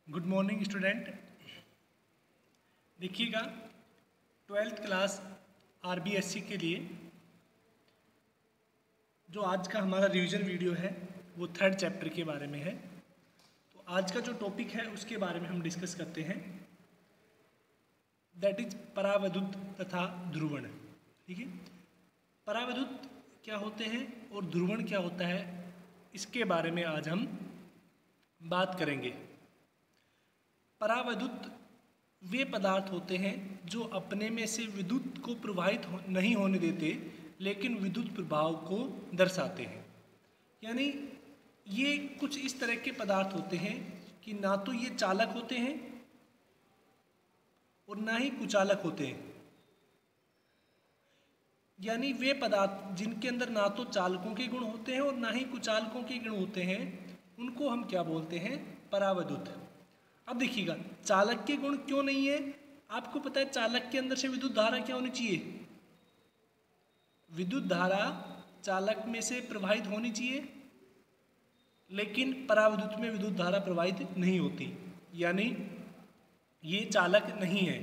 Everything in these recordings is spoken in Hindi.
Good morning student. देखिएगा 12th क्लास आरबीएससी के लिए जो आज का हमारा रिवीजन वीडियो है वो 3rd चैप्टर के बारे में है। तो आज का जो टॉपिक है उसके बारे में हम डिस्कस करते हैं, दैट इज परावैद्युत तथा ध्रुवण। ठीक है, परावैद्युत क्या होते हैं और ध्रुवण क्या होता है, इसके बारे में आज हम बात करेंगे। परावैद्युत वे पदार्थ होते हैं जो अपने में से विद्युत को प्रवाहित नहीं होने देते लेकिन विद्युत प्रभाव को दर्शाते हैं। यानी ये कुछ इस तरह के पदार्थ होते हैं कि ना तो ये चालक होते हैं और ना ही कुचालक होते हैं। यानी वे पदार्थ जिनके अंदर ना तो चालकों के गुण होते हैं और ना ही कुचालकों के गुण होते हैं, उनको हम क्या बोलते हैं? परावैद्युत। अब देखिएगा चालक के गुण क्यों नहीं है। आपको पता है चालक के अंदर से विद्युत धारा क्या होनी चाहिए? विद्युत धारा चालक में से प्रवाहित होनी चाहिए, लेकिन परावैद्युत में विद्युत धारा प्रवाहित नहीं होती, यानी ये चालक नहीं है।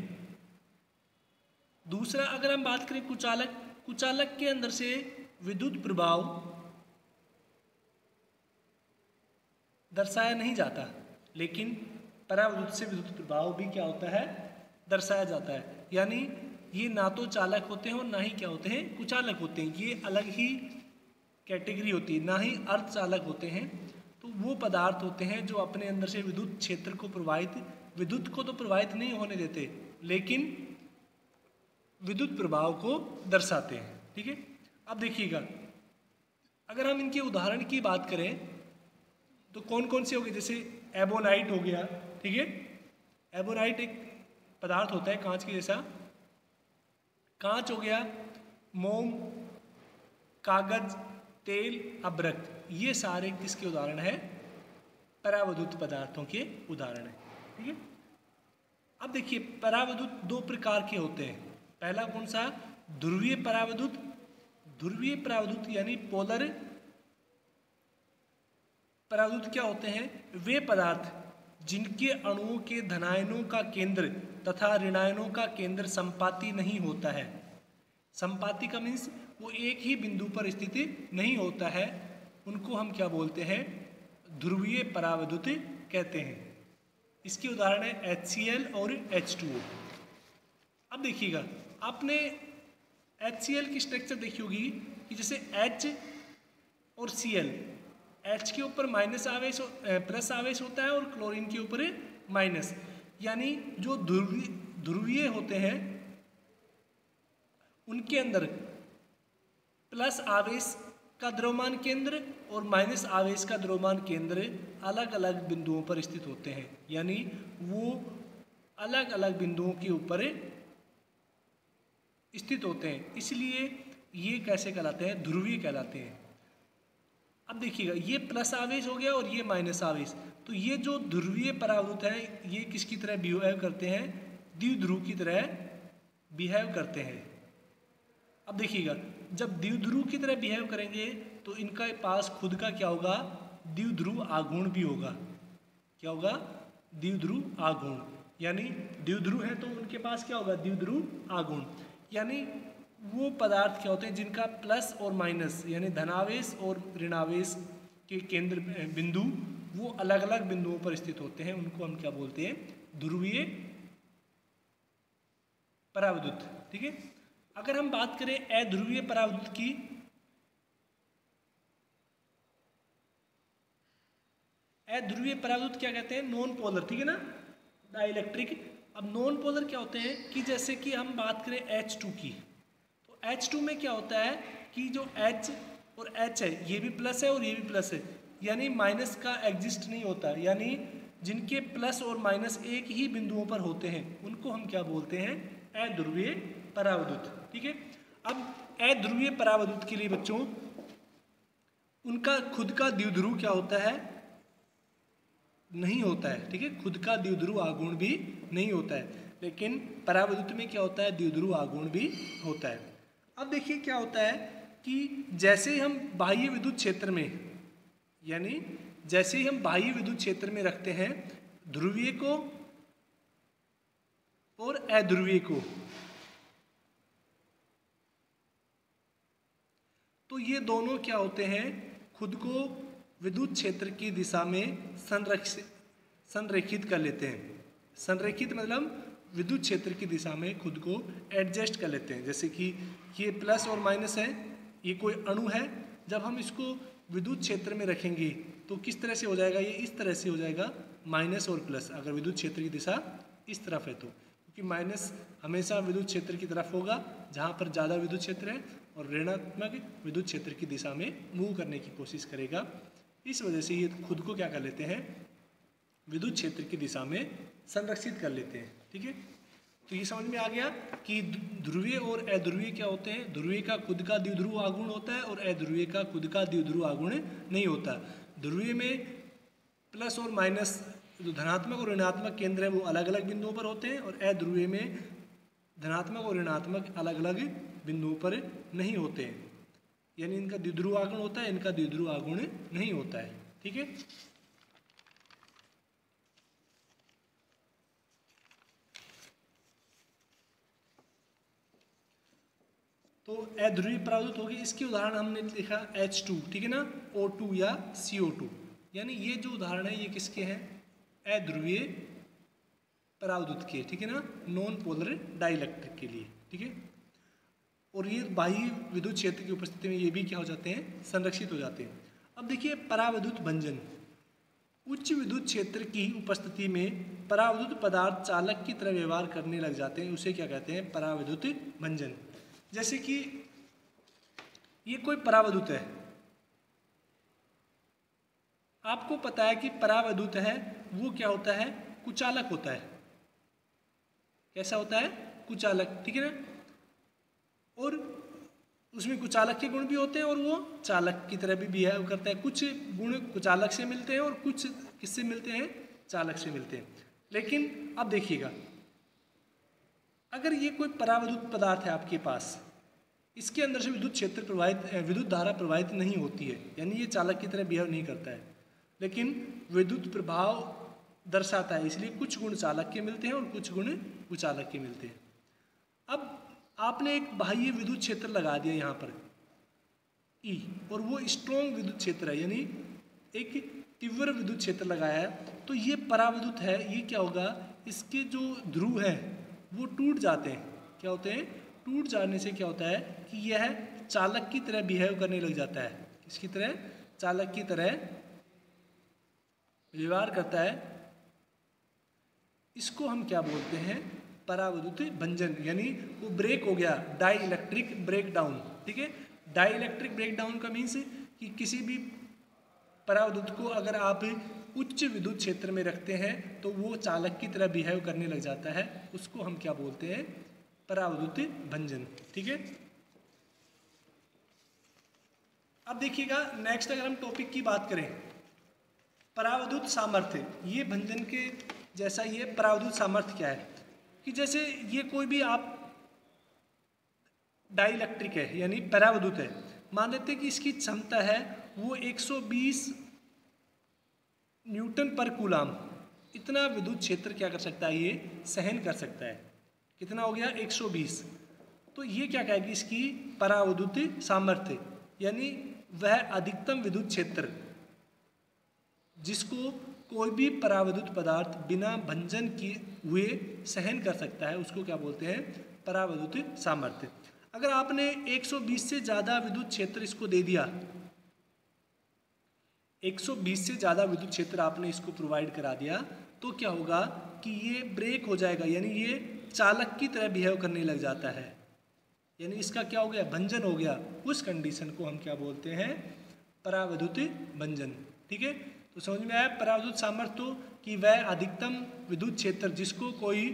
दूसरा, अगर हम बात करें कुचालक, कुचालक के अंदर से विद्युत प्रभाव दर्शाया नहीं जाता, लेकिन परावैद्युत से विद्युत प्रभाव भी क्या होता है? दर्शाया जाता है। यानी ये ना तो चालक होते हैं और ना ही क्या होते हैं? कुचालक होते हैं। ये अलग ही कैटेगरी होती है, ना ही अर्धचालक होते हैं। तो वो पदार्थ होते हैं जो अपने अंदर से विद्युत क्षेत्र को विद्युत को तो प्रवाहित नहीं होने देते, लेकिन विद्युत प्रभाव को दर्शाते हैं। ठीक है, अब देखिएगा अगर हम इनके उदाहरण की बात करें तो कौन कौन से हो गए? जैसे एबोनाइट हो गया। ठीक है, एबोनाइट एक पदार्थ होता है कांच के जैसा। कांच हो गया, मोम, कागज, तेल, अभ्रक, ये सारे किसके उदाहरण है? परावैद्युत पदार्थों के उदाहरण है। ठीक है, अब देखिए परावैद्युत दो प्रकार के होते हैं। पहला कौन सा? ध्रुवीय परावैद्युत। ध्रुवीय परावैद्युत यानी पोलर परावैद्युत क्या होते हैं? वे पदार्थ जिनके अणुओं के धनायनों का केंद्र तथा ऋणायनों का केंद्र संपाती नहीं होता है। संपाती का मीन्स वो एक ही बिंदु पर स्थित नहीं होता है, उनको हम क्या बोलते हैं? ध्रुवीय परावैद्युत कहते हैं। इसके उदाहरण है HCl और H2O। अब देखिएगा आपने HCl की स्ट्रक्चर देखी होगी कि जैसे H और Cl, H के ऊपर माइनस आवेश प्लस आवेश होता है और क्लोरीन के ऊपर माइनस। यानी जो ध्रुवीय होते हैं उनके अंदर प्लस आवेश का द्रव्यमान केंद्र और माइनस आवेश का द्रव्यमान केंद्र अलग अलग बिंदुओं पर स्थित होते हैं। यानी वो अलग अलग बिंदुओं के ऊपर स्थित होते हैं, इसलिए ये कैसे कहलाते हैं? ध्रुवीय कहलाते हैं। अब देखिएगा ये प्लस आवेश हो गया और ये माइनस आवेश, तो ये जो ध्रुवीय परावैद्युत है ये किसकी तरह बिहेव करते हैं? द्विध्रुव की तरह बिहेव करते हैं। अब देखिएगा जब द्विध्रुव की तरह बिहेव करेंगे तो इनका पास खुद का क्या होगा? द्विध्रुव आघूर्ण भी होगा। क्या होगा? द्विध्रुव आघूर्ण। यानी द्विध्रुव है तो उनके पास क्या होगा? द्विध्रुव आघूर्ण। यानी वो पदार्थ क्या होते हैं जिनका प्लस और माइनस यानी धनावेश और ऋणावेश के केंद्र बिंदु वो अलग अलग बिंदुओं पर स्थित होते हैं, उनको हम क्या बोलते हैं? ध्रुवीय परावैद्युत। ठीक है, अगर हम बात करें अध्रुवीय परावैद्युत की, अध्रुवीय परावैद्युत क्या कहते हैं? Non polar. ठीक है ना, डाइलेक्ट्रिक। अब नॉन पोलर क्या होते हैं कि जैसे कि हम बात करें H2 की, तो H2 में क्या होता है कि जो H और H है ये भी प्लस है और ये भी प्लस है, यानी माइनस का एग्जिस्ट नहीं होता। यानी जिनके प्लस और माइनस एक ही बिंदुओं पर होते हैं उनको हम क्या बोलते हैं? अध्रुवीय परावैद्युत। ठीक है, अब अध्रुवीय परावैद्युत के लिए बच्चों उनका खुद का द्विध्रुव क्या होता है? नहीं होता है। ठीक है, खुद का द्विध्रुव आघूर्ण भी नहीं होता है, लेकिन परावैद्युत में क्या होता है? द्विध्रुव आघूर्ण भी होता है। अब देखिए क्या होता है कि जैसे हम बाह्य विद्युत क्षेत्र में, यानी जैसे ही हम बाह्य विद्युत क्षेत्र में रखते हैं ध्रुवीय को और अध्रुवीय को, तो ये दोनों क्या होते हैं, खुद को विद्युत क्षेत्र की दिशा में संरेखित कर लेते हैं। संरेखित मतलब विद्युत क्षेत्र की दिशा में खुद को एडजस्ट कर लेते हैं। जैसे कि ये प्लस और माइनस है, ये कोई अणु है, जब हम इसको विद्युत क्षेत्र में रखेंगे तो किस तरह से हो जाएगा, ये इस तरह से हो जाएगा, माइनस और प्लस, अगर विद्युत क्षेत्र की दिशा इस तरफ है तो, क्योंकि माइनस हमेशा विद्युत क्षेत्र की तरफ होगा जहाँ पर ज़्यादा विद्युत क्षेत्र है, और ऋणात्मक विद्युत क्षेत्र की दिशा में मूव करने की कोशिश करेगा। इस वजह से ये खुद को क्या कर लेते हैं, विद्युत क्षेत्र की दिशा में संरक्षित कर लेते हैं। ठीक है, तो ये समझ में आ गया कि ध्रुवीय और अध्रुवीय क्या होते हैं। ध्रुवीय का खुद का द्विध्रुव आघूर्ण होता है और अध्रुवीय का खुद का द्विध्रुव आघूर्ण नहीं होता। ध्रुवीय में प्लस और माइनस, जो धनात्मक और ऋणात्मक केंद्र है वो अलग अलग बिंदुओं पर होते हैं, और अध्रुवीय में धनात्मक और ऋणात्मक अलग अलग बिंदुओं पर नहीं होते हैं, यानी इनका द्विध्रुव आघूर्ण होता है, इनका द्विध्रुव आघूर्ण नहीं होता है। ठीक है, तो अध्रुवीय परावैद्युत होगी। इसकी उदाहरण हमने लिखा H2, ठीक है ना, O2 या CO2, यानी ये जो उदाहरण है ये किसके हैं, अध्रुवीय परावैद्युत के, ठीक है ना, नॉन पोलर डाइलेक्ट्रिक के लिए। ठीक है, और ये बाह्य विद्युत क्षेत्र की उपस्थिति में ये भी क्या हो जाते हैं, संरक्षित हो जाते हैं। अब देखिए परावैद्युत भंजन, उच्च विद्युत क्षेत्र की उपस्थिति में परावैद्युत पदार्थ चालक की तरह व्यवहार करने लग जाते हैं, उसे क्या कहते हैं, परावैद्युत भंजन। जैसे कि ये कोई परावैद्युत है, आपको पता है कि परावैद्युत है वो क्या होता है, कुचालक होता है। कैसा होता है, कुचालक, ठीक है ना, और उसमें कुचालक के गुण भी होते हैं और वो चालक की तरह भी बिहेव करता है। कुछ गुण कुचालक से मिलते हैं और कुछ किससे मिलते हैं, चालक से मिलते हैं। लेकिन अब देखिएगा, अगर ये कोई परावैद्युत पदार्थ है आपके पास, इसके अंदर से विद्युत क्षेत्र प्रवाहित, विद्युत धारा प्रवाहित नहीं होती है, यानी ये चालक की तरह बिहेव नहीं करता है, लेकिन विद्युत प्रभाव दर्शाता है, इसलिए कुछ गुण चालक के मिलते हैं और कुछ गुण कुचालक के मिलते हैं। अब आपने एक बाह्य विद्युत क्षेत्र लगा दिया यहाँ पर E, और वो स्ट्रॉन्ग विद्युत क्षेत्र है, यानी एक तीव्र विद्युत क्षेत्र लगाया है, तो ये परावैद्युत है। ये क्या होगा, इसके जो ध्रुव हैं वो टूट जाते हैं। क्या होते हैं, टूट जाने से क्या होता है कि यह चालक की तरह बिहेव करने लग जाता है। किसकी तरह, चालक की तरह व्यवहार करता है। इसको हम क्या बोलते हैं, परावैद्युत भंजन, यानी वो ब्रेक हो गया, डाई इलेक्ट्रिक ब्रेक डाउन। ठीक है, डाई इलेक्ट्रिक ब्रेक डाउन का मीन्स कि किसी भी परावैद्युत को अगर आप उच्च विद्युत क्षेत्र में रखते हैं तो वो चालक की तरह बिहेव करने लग जाता है, उसको हम क्या बोलते हैं, परावैद्युत भंजन। ठीक है, अब देखिएगा नेक्स्ट, अगर हम टॉपिक की बात करें, परावैद्युत सामर्थ्य, ये भंजन के जैसा ही है। परावैद्युत सामर्थ्य क्या है कि जैसे ये कोई भी आप डाइलेक्ट्रिक है यानी परावैद्युत है, मान लेते हैं कि इसकी क्षमता है वो 120 न्यूटन पर कूलाम, इतना विद्युत क्षेत्र क्या कर सकता है, ये सहन कर सकता है। कितना हो गया, 120। तो ये क्या कहेगी, इसकी परावैद्युत सामर्थ्य, यानी वह अधिकतम विद्युत क्षेत्र जिसको कोई भी परावैद्युत पदार्थ बिना भंजन किए हुए सहन कर सकता है, उसको क्या बोलते हैं, परावैद्युत सामर्थ्य। अगर आपने 120 से ज़्यादा विद्युत क्षेत्र इसको दे दिया, 120 से ज़्यादा विद्युत क्षेत्र आपने इसको प्रोवाइड करा दिया, तो क्या होगा कि ये ब्रेक हो जाएगा, यानी ये चालक की तरह बिहेव करने लग जाता है, यानी इसका क्या हो गया, भंजन हो गया। उस कंडीशन को हम क्या बोलते हैं, परावैद्युत भंजन। ठीक है, तो समझ में आया परावैद्युत सामर्थ्य, तो कि वह अधिकतम विद्युत क्षेत्र जिसको कोई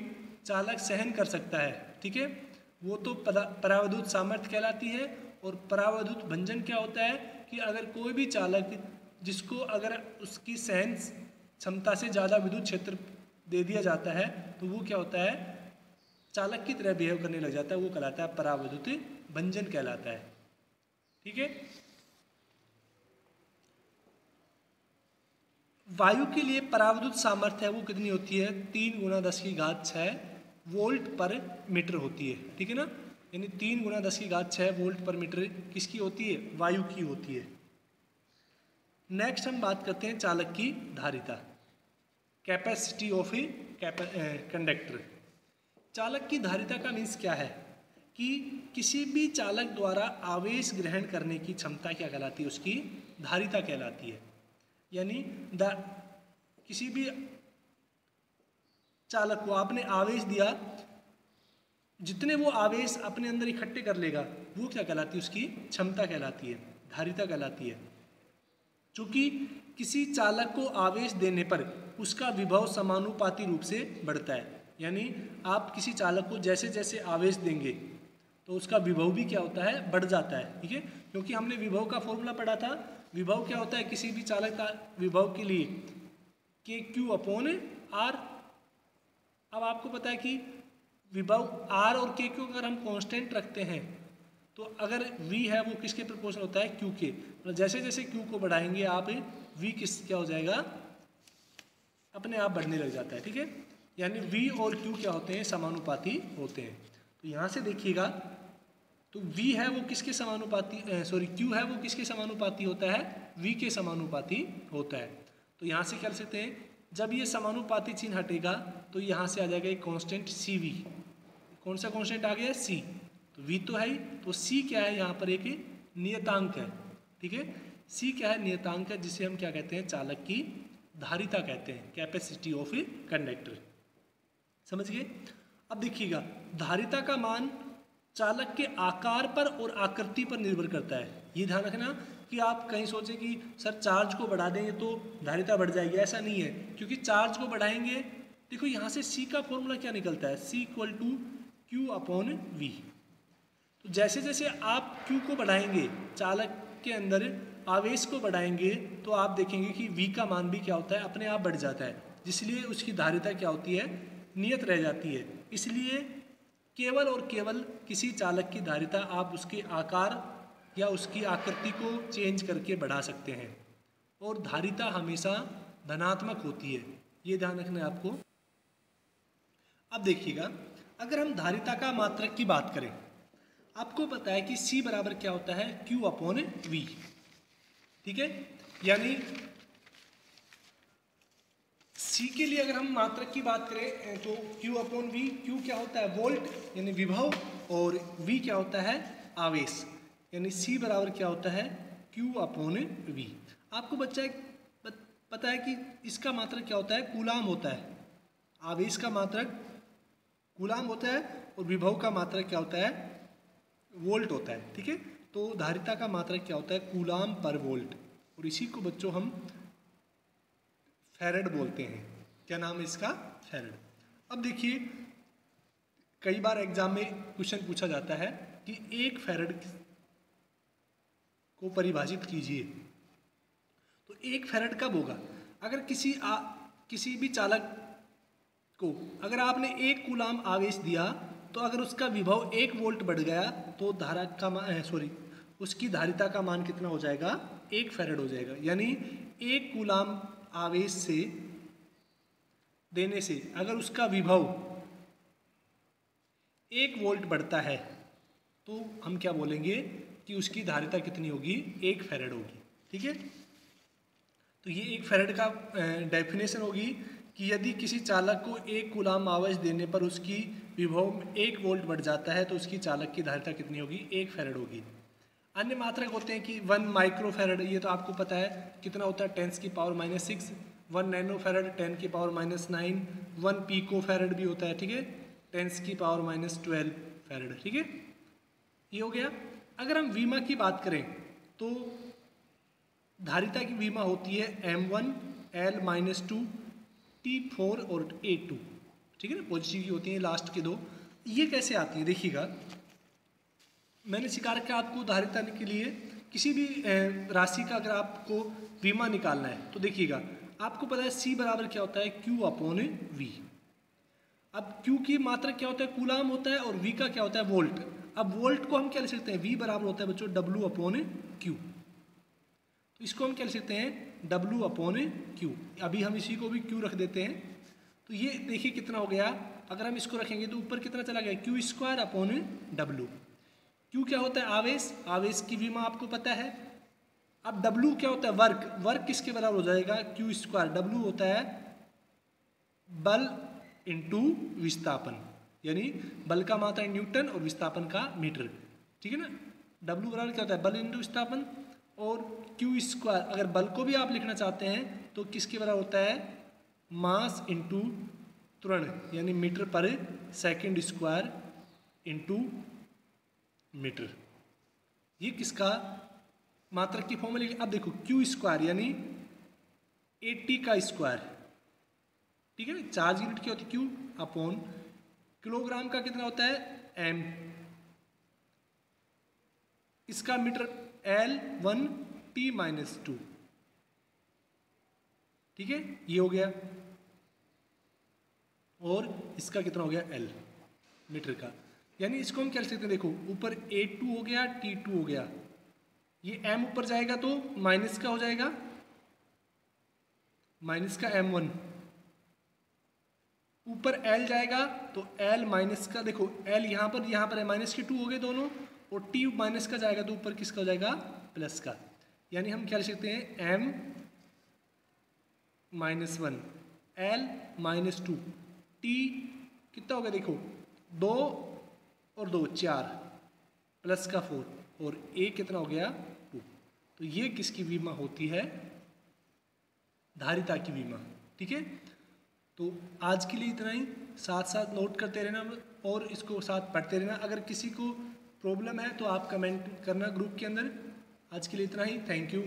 चालक सहन कर सकता है, ठीक है, वो तो परावैद्युत सामर्थ्य कहलाती है। और परावैद्युत भंजन क्या होता है कि अगर कोई भी चालक जिसको अगर उसकी सहन क्षमता से ज़्यादा विद्युत क्षेत्र दे दिया जाता है तो वो क्या होता है, चालक की तरह बिहेव करने लग जाता है, वो कहलाता है परावैद्युत भंजन कहलाता है। ठीक है, वायु के लिए पराविद्युत सामर्थ्य है वो कितनी होती है, 3 × 10⁶ वोल्ट पर मीटर होती है, ठीक है ना। यानी 3 × 10⁶ वोल्ट पर मीटर किसकी होती है, वायु की होती है। नेक्स्ट हम बात करते हैं चालक की धारिता, कैपेसिटी ऑफ ए कंडक्टर। चालक की धारिता का मीन्स क्या है कि किसी भी चालक द्वारा आवेश ग्रहण करने की क्षमता क्या कहलाती है, उसकी धारिता कहलाती है। यानी किसी भी चालक को आपने आवेश दिया, जितने वो आवेश अपने अंदर इकट्ठे कर लेगा वो क्या कहलाती है, उसकी क्षमता कहलाती है, धारिता कहलाती है। चूंकि किसी चालक को आवेश देने पर उसका विभव समानुपाती रूप से बढ़ता है। यानी आप किसी चालक को जैसे जैसे आवेश देंगे तो उसका विभव भी क्या होता है, बढ़ जाता है, ठीक है। क्योंकि हमने विभव का फॉर्मूला पढ़ा था, विभव क्या होता है किसी भी चालक का विभव के लिए KQ/R। अब आपको पता है कि विभव R और K को अगर हम कांस्टेंट रखते हैं तो अगर V है वो किसके प्रोपोर्शनल होता है, Q के। मतलब जैसे जैसे Q को बढ़ाएंगे आप V क्या हो जाएगा, अपने आप बढ़ने लग जाता है, ठीक है। यानी V और Q क्या होते हैं, समानुपाती होते हैं। तो यहाँ से देखिएगा तो V है वो किसके समानुपाती, Q है वो किसके समानुपाती होता है, V के समानुपाती होता है। तो यहाँ से क्या कर सकते हैं, जब ये समानुपाती चिन्ह हटेगा तो यहाँ से आ जाएगा एक कांस्टेंट CV। कौन सा कांस्टेंट आ गया, C। तो V तो है ही, तो C क्या है, यहाँ पर एक नियतांक है, ठीक है। C क्या है, नियतांक है, जिसे हम क्या कहते हैं, चालक की धारिता कहते हैं, कैपेसिटी ऑफ ए कंडक्टर। समझ गए। अब देखिएगा धारिता का मान चालक के आकार पर और आकृति पर निर्भर करता है। ये ध्यान रखना कि आप कहीं सोचें कि सर चार्ज को बढ़ा देंगे तो धारिता बढ़ जाएगी, ऐसा नहीं है। क्योंकि चार्ज को बढ़ाएंगे, देखो यहाँ से C का फॉर्मूला क्या निकलता है, C = Q/V। तो जैसे जैसे आप Q को बढ़ाएंगे, चालक के अंदर आवेश को बढ़ाएंगे, तो आप देखेंगे कि V का मान भी क्या होता है, अपने आप बढ़ जाता है। जिसलिए उसकी धारिता क्या होती है, नियत रह जाती है। इसलिए केवल और केवल किसी चालक की धारिता आप उसके आकार या उसकी आकृति को चेंज करके बढ़ा सकते हैं, और धारिता हमेशा धनात्मक होती है, ये ध्यान रखना है आपको। अब देखिएगा अगर हम धारिता का मात्रक की बात करें, आपको पता है कि C बराबर क्या होता है, Q/V, ठीक है। यानी C के लिए अगर हम मात्रक की बात करें तो Q/V, Q क्या होता है, वोल्ट यानी विभव, और V क्या होता है, आवेश। यानी C बराबर क्या होता है, Q/V। आपको पता है कि इसका मात्रक क्या होता है, कूलाम होता है। आवेश का मात्रक कूलाम होता है और विभव का मात्रक क्या होता है, वोल्ट होता है, ठीक है। तो धारिता का मात्रक क्या होता है, कूलाम/वोल्ट, और इसी को बच्चों हम फैरेड बोलते हैं। क्या नाम है इसका, फैरेड। अब देखिए कई बार एग्जाम में क्वेश्चन पूछा जाता है कि 1 फैरेड को परिभाषित कीजिए। तो 1 फैरेड कब होगा, अगर किसी भी चालक को अगर आपने 1 कूलाम आवेश दिया, तो अगर उसका विभव 1 वोल्ट बढ़ गया तो उसकी धारिता का मान कितना हो जाएगा, 1 फैरेड हो जाएगा। यानी 1 कूलाम आवेश से देने से अगर उसका विभव 1 वोल्ट बढ़ता है तो हम क्या बोलेंगे कि उसकी धारिता कितनी होगी, 1 फैरेड होगी, ठीक है। तो ये 1 फैरेड का डेफिनेशन होगी कि यदि किसी चालक को 1 कूलाम आवेश देने पर उसकी विभव 1 वोल्ट बढ़ जाता है तो उसकी चालक की धारिता कितनी होगी, 1 फैरेड होगी। अन्य मात्रक होते हैं कि 1 माइक्रो फैरेड, ये तो आपको पता है कितना होता है, 10⁻⁻⁶। 1 नैनो फैरेड 10⁻⁹। 1 पीको फैरेड भी होता है, ठीक है, 10⁻12 फैरेड, ठीक है। ये हो गया। अगर हम वीमा की बात करें तो धारिता की वीमा होती है M1 L-2 T4 और A2, ठीक है ना, पॉजिटिव की होती है लास्ट के 2। ये कैसे आती है, देखिएगा मैंने सिखा रखा है आपको धारिता के लिए किसी भी राशि का अगर आपको वीमा निकालना है तो देखिएगा आपको पता है C बराबर क्या होता है, Q/V। अब Q की मात्रा क्या होता है, कूलाम होता है, और V का क्या होता है, वोल्ट। अब वोल्ट को हम क्या लिख सकते हैं, V बराबर होता है बच्चों W/Q। तो इसको हम क्या लिख सकते हैं W अपॉन Q। अभी हम इसी को भी Q रख देते हैं। तो ये देखिए कितना हो गया, अगर हम इसको रखेंगे तो ऊपर कितना चला गया Q square upon W। Q क्या होता है आवेश, आवेश की विमा आपको पता है। अब W क्या होता है वर्क, वर्क किसके बराबर हो जाएगा Q स्क्वायर। W होता है बल इंटू विस्थापन, यानी बल का मात्रा न्यूटन और विस्थापन का मीटर, ठीक है ना। W बराबर क्या होता है बल इंटू विस्थापन, और Q स्क्वायर अगर बल को भी आप लिखना चाहते हैं तो किसके बराबर होता है मास इंटू त्वरण, यानी मीटर पर सेकंड स्क्वायर इंटू मीटर। ये किसका मात्रक की फॉर्मूला। अब देखो Q स्क्वायर यानी 80 का स्क्वायर, ठीक है ना। चार्ज यूनिट क्या होती है Q अपॉन किलोग्राम का कितना होता है M, इसका मीटर L1 T-2, ठीक है ये हो गया। और इसका कितना हो गया L मीटर का, यानी इसको हम क्या लिख सकते हैं देखो ऊपर A2 हो गया T2 हो गया, ये M ऊपर जाएगा तो माइनस का हो जाएगा माइनस का M1, ऊपर L जाएगा तो L माइनस का, देखो L यहाँ पर है माइनस के 2 हो गए दोनों, और T माइनस का जाएगा तो ऊपर किसका हो जाएगा प्लस का, यानी हम क्या लिख सकते हैं M -1 L -2 T कितना हो गया देखो 2 और 2 4 प्लस का 4 और A कितना हो गया 2। तो ये किसकी विमा होती है धारिता की विमा, ठीक है। तो आज के लिए इतना ही, साथ साथ नोट करते रहना और इसको साथ पढ़ते रहना। अगर किसी को प्रॉब्लम है तो आप कमेंट करना ग्रुप के अंदर। आज के लिए इतना ही, थैंक यू।